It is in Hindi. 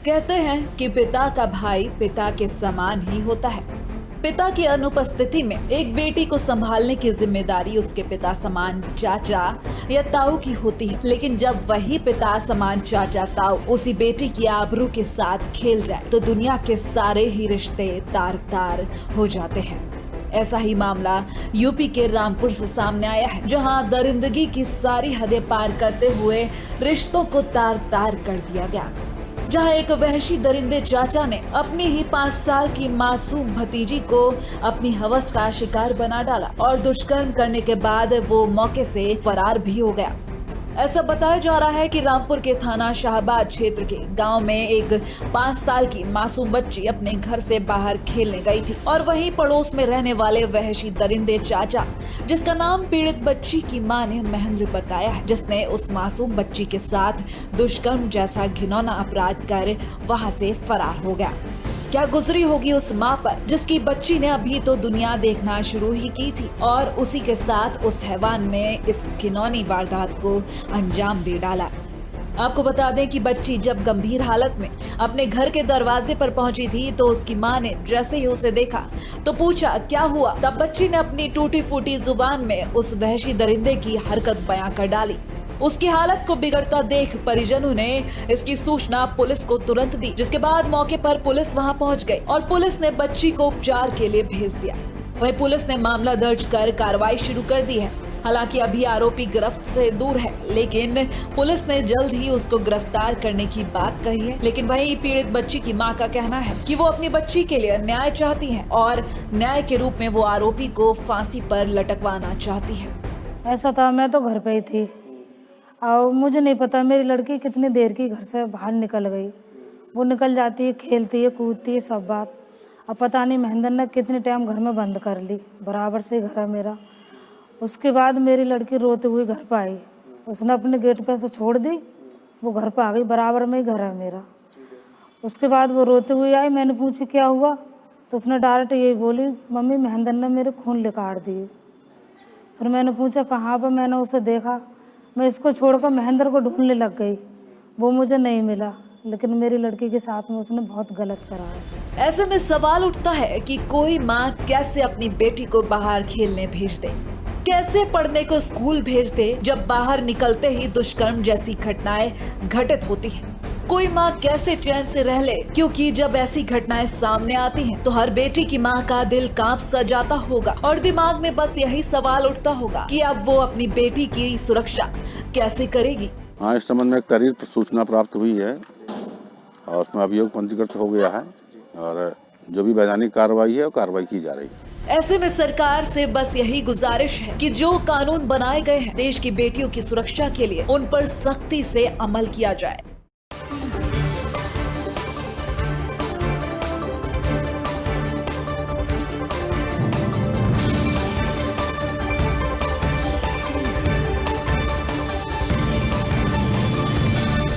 कहते हैं कि पिता का भाई पिता के समान ही होता है। पिता की अनुपस्थिति में एक बेटी को संभालने की जिम्मेदारी उसके पिता समान चाचा या ताऊ की होती है, लेकिन जब वही पिता समान चाचा ताऊ उसी बेटी की आबरू के साथ खेल जाए तो दुनिया के सारे ही रिश्ते तार तार हो जाते हैं। ऐसा ही मामला यूपी के रामपुर से सामने आया है, जहां दरिंदगी की सारी हदें पार करते हुए रिश्तों को तार तार कर दिया गया। जहां एक वहशी दरिंदे चाचा ने अपनी ही 5 साल की मासूम भतीजी को अपनी हवस का शिकार बना डाला और दुष्कर्म करने के बाद वो मौके से फरार भी हो गया। ऐसा बताया जा रहा है कि रामपुर के थाना शाहबाद क्षेत्र के गांव में एक 5 साल की मासूम बच्ची अपने घर से बाहर खेलने गई थी और वहीं पड़ोस में रहने वाले वहशी दरिंदे चाचा, जिसका नाम पीड़ित बच्ची की मां ने महेंद्र बताया है, जिसने उस मासूम बच्ची के साथ दुष्कर्म जैसा घिनौना अपराध कर वहां से फरार हो गया। क्या गुजरी होगी उस माँ पर, जिसकी बच्ची ने अभी तो दुनिया देखना शुरू ही की थी और उसी के साथ उस हैवान ने इस घिनौनी वारदात को अंजाम दे डाला। आपको बता दें कि बच्ची जब गंभीर हालत में अपने घर के दरवाजे पर पहुंची थी तो उसकी मां ने जैसे ही उसे देखा तो पूछा क्या हुआ। तब बच्ची ने अपनी टूटी फूटी जुबान में उस वहशी दरिंदे की हरकत बयां कर डाली। उसकी हालत को बिगड़ता देख परिजनों ने इसकी सूचना पुलिस को तुरंत दी, जिसके बाद मौके पर पुलिस वहां पहुंच गई और पुलिस ने बच्ची को उपचार के लिए भेज दिया। वहीं पुलिस ने मामला दर्ज कर कार्रवाई शुरू कर दी है। हालांकि अभी आरोपी गिरफ्त से दूर है, लेकिन पुलिस ने जल्द ही उसको गिरफ्तार करने की बात कही है। लेकिन वहीं पीड़ित बच्ची की मां का कहना है कि वो अपनी बच्ची के लिए न्याय चाहती है और न्याय के रूप में वो आरोपी को फांसी पर लटकवाना चाहती है। ऐसा था, मैं तो घर पे ही थी और मुझे नहीं पता मेरी लड़की कितनी देर की घर से बाहर निकल गई। वो निकल जाती है, खेलती है, कूदती है, सब बात। अब पता नहीं महेंद्र ने कितने टाइम घर में बंद कर ली, बराबर से घर है मेरा। उसके बाद मेरी लड़की रोते हुए घर पर आई। उसने अपने गेट पे से छोड़ दी, वो घर पर आ गई, बराबर में ही घर है मेरा। उसके बाद वो रोते हुए आई, मैंने पूछी क्या हुआ तो उसने डायरेक्ट यही बोली, मम्मी महेंद्र ने मेरे खून निकाल दिए। फिर मैंने पूछा कहाँ पर, मैंने उसे देखा, मैं इसको छोड़कर महेंद्र को ढूंढने लग गई, वो मुझे नहीं मिला, लेकिन मेरी लड़की के साथ में उसने बहुत गलत करा है। ऐसे में सवाल उठता है कि कोई माँ कैसे अपनी बेटी को बाहर खेलने भेज दे, कैसे पढ़ने को स्कूल भेज दे, जब बाहर निकलते ही दुष्कर्म जैसी घटनाएं घटित होती हैं। कोई माँ कैसे चैन से रह ले, क्योंकि जब ऐसी घटनाएं सामने आती हैं तो हर बेटी की माँ का दिल कांप सा जाता होगा और दिमाग में बस यही सवाल उठता होगा कि अब वो अपनी बेटी की सुरक्षा कैसे करेगी। हाँ, इस संबंध में एक त्वरित सूचना प्राप्त हुई है और उसमें अभियोग पंजीकृत हो गया है और जो भी वैधानिक कार्रवाई है वो कार्रवाई की जा रही है। ऐसे में सरकार से बस यही गुजारिश है कि जो कानून बनाए गए हैं देश की बेटियों की सुरक्षा के लिए, उन पर सख्ती से अमल किया जाए।